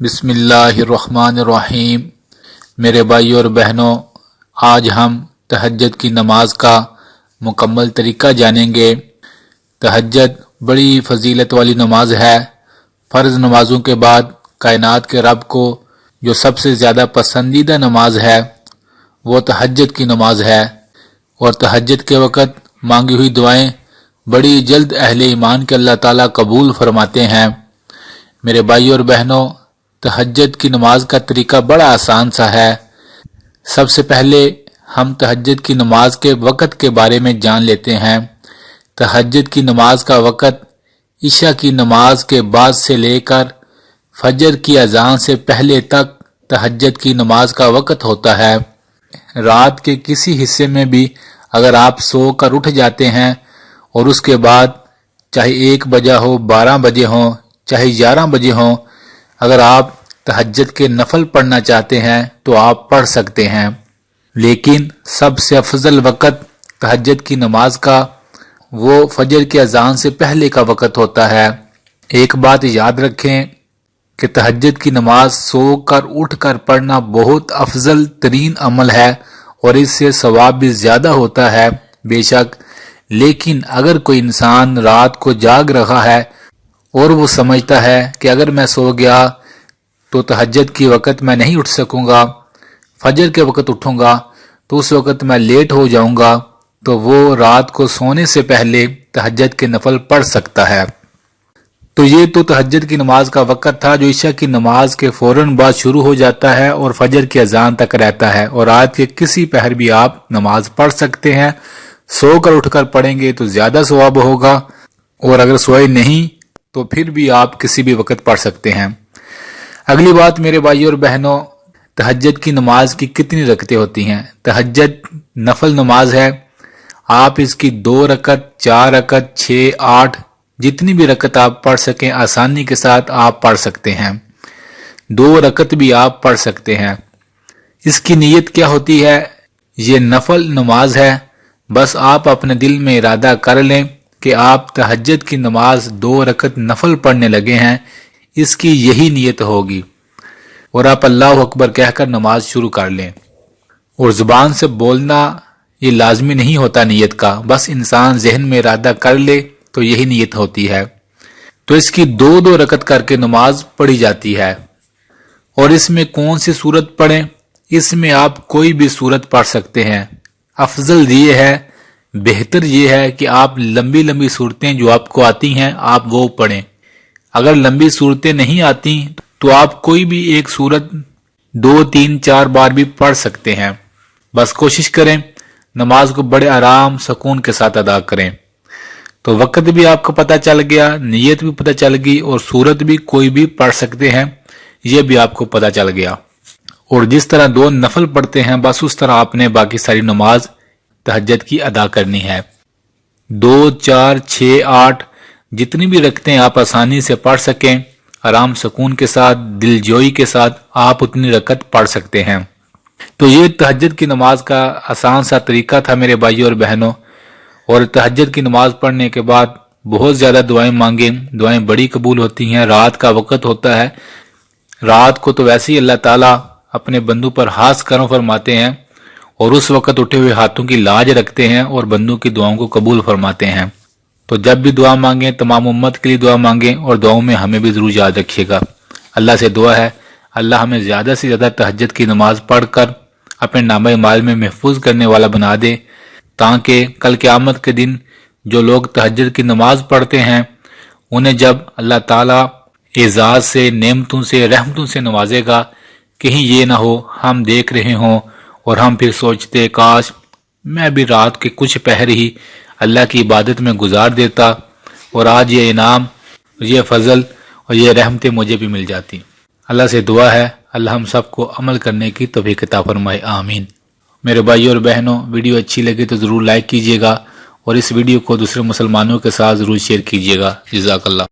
بسم اللہ الرحمن الرحیم۔ میرے بھائی اور بہنوں، آج ہم تہجد کی نماز کا مکمل طریقہ جانیں گے۔ تہجد بڑی فضیلت والی نماز ہے۔ فرض نمازوں کے بعد کائنات کے رب کو جو سب سے زیادہ پسندیدہ نماز ہے وہ تہجد کی نماز ہے، اور تہجد کے وقت مانگی ہوئی دعائیں بڑی جلد اہل ایمان کے اللہ تعالیٰ قبول فرماتے ہیں۔ میرے بھائی اور بہنوں، تہجد کی نماز کا طریقہ بڑا آسان سا ہے۔ سب سے پہلے ہم تہجد کی نماز کے وقت کے بارے میں جان لیتے ہیں۔ تہجد کی نماز کا وقت عشاء کی نماز کے بعد سے لے کر فجر کی اذان سے پہلے تک تہجد کی نماز کا وقت ہوتا ہے۔ رات کے کسی حصے میں بھی اگر آپ سو کر اٹھ جاتے ہیں اور اس کے بعد چاہے 1 بجے ہو، 12 بجے ہو، چاہے 11 بجے ہو، اگر آپ تہجد کے نفل پڑھنا چاہتے ہیں تو آپ پڑھ سکتے ہیں، لیکن سب سے افضل وقت تہجد کی نماز کا وہ فجر کی اذان سے پہلے کا وقت ہوتا ہے۔ ایک بات یاد رکھیں کہ تہجد کی نماز سو کر اٹھ کر پڑھنا بہت افضل ترین عمل ہے اور اس سے ثواب بھی زیادہ ہوتا ہے بے شک، لیکن اگر کوئی انسان رات کو جاگ رہا ہے اور وہ سمجھتا ہے کہ اگر میں سو گیا تو تہجد کی وقت میں نہیں اٹھ سکوں گا، فجر کے وقت اٹھوں گا تو اس وقت میں لیٹ ہو جاؤں گا، تو وہ رات کو سونے سے پہلے تہجد کے نفل پڑھ سکتا ہے۔ تو یہ تو تہجد کی نماز کا وقت تھا جو عشاء کی نماز کے فوراً بعد شروع ہو جاتا ہے اور فجر کی اذان تک رہتا ہے، اور رات کے کسی پہر بھی آپ نماز پڑھ سکتے ہیں۔ سو کر اٹھ کر پڑھیں گے تو زیادہ ثواب ہوگا، اور اگر سوئے نہیں تو پھر بھی آپ کسی بھی وقت پڑھ سکتے ہیں۔ اگلی بات میرے بھائی اور بہنوں، تہجد کی نماز کی کتنی رکعتیں ہوتی ہیں؟ تہجد نفل نماز ہے، آپ اس کی 2 رکعت، 4 رکعت، 6، 8 جتنی بھی رکعت آپ پڑھ سکیں آسانی کے ساتھ آپ پڑھ سکتے ہیں۔ 2 رکعت بھی آپ پڑھ سکتے ہیں۔ اس کی نیت کیا ہوتی ہے؟ یہ نفل نماز ہے، بس آپ اپنے دل میں ارادہ کر لیں کہ آپ تہجد کی نماز 2 رکعت نفل پڑھنے لگے ہیں، اس کی یہی نیت ہوگی، اور آپ اللہ اکبر کہہ کر نماز شروع کر لیں۔ اور زبان سے بولنا یہ لازمی نہیں ہوتا نیت کا، بس انسان ذہن میں ارادہ کر لے تو یہی نیت ہوتی ہے۔ تو اس کی 2 رکعت کر کے نماز پڑھی جاتی ہے۔ اور اس میں کون سی سورت پڑھیں؟ اس میں آپ کوئی بھی سورت پڑھ سکتے ہیں۔ افضل یہ ہے، بہتر یہ ہے کہ آپ لمبی لمبی سورتیں جو آپ کو آتی ہیں آپ وہ پڑھیں۔ اگر لمبی سورتیں نہیں آتی تو آپ کوئی بھی ایک سورت 2، 3، 4 بار بھی پڑھ سکتے ہیں، بس کوشش کریں نماز کو بڑے آرام سکون کے ساتھ ادا کریں۔ تو وقت بھی آپ کو پتہ چل گیا، نیت بھی پتہ چل گئی، اور سورت بھی کوئی بھی پڑھ سکتے ہیں یہ بھی آپ کو پتہ چل گیا۔ اور جس طرح 2 نفل پڑھتے ہیں بس اس طرح آپ نے باقی ساری نماز تہجد کی ادا کرنی ہے۔ 2، 4، 6، 8 جتنی بھی رکعتیں آپ آسانی سے پڑھ سکیں، آرام سکون کے ساتھ، دل جوئی کے ساتھ آپ اتنی رکعت پڑھ سکتے ہیں۔ تو یہ تہجد کی نماز کا آسان سا طریقہ تھا میرے بھائیوں اور بہنوں۔ اور تہجد کی نماز پڑھنے کے بعد بہت زیادہ دعائیں مانگیں، دعائیں بڑی قبول ہوتی ہیں۔ رات کا وقت ہوتا ہے، رات کو تو ویسے ہی اللہ تعالیٰ اپنے بندوں پر خاص کرم فرماتے ہیں، اور اس وقت اٹھے ہوئے ہاتھوں کی لاج رکھتے ہیں اور بندوں کی دعاؤں کو قبول فرماتے ہیں۔ تو جب بھی دعا مانگیں تمام امت کے لیے دعا مانگیں، اور دعاؤں میں ہمیں بھی ضرور یاد رکھیے گا۔ اللہ سے دعا ہے اللہ ہمیں زیادہ سے زیادہ تہجد کی نماز پڑھ کر اپنے نامہ اعمال میں محفوظ کرنے والا بنا دے، تاکہ کل قیامت کے دن جو لوگ تہجد کی نماز پڑھتے ہیں انہیں جب اللہ تعالیٰ اعزاز سے، نعمتوں سے، رحمتوں سے نوازے گا، کہیں یہ نہ ہو ہم دیکھ رہے ہوں اور ہم پھر سوچتے کاش میں بھی رات کے کچھ پہر ہی اللہ کی عبادت میں گزار دیتا اور آج یہ انعام، یہ فضل اور یہ رحمتیں مجھے بھی مل جاتی۔ اللہ سے دعا ہے اللہ ہم سب کو عمل کرنے کی توفیق عطا فرمائے، آمین۔ میرے بھائیوں اور بہنوں، ویڈیو اچھی لگے تو ضرور لائک کیجیے گا، اور اس ویڈیو کو دوسرے مسلمانوں کے ساتھ ضرور شیئر کیجیے گا۔ جزاک اللہ۔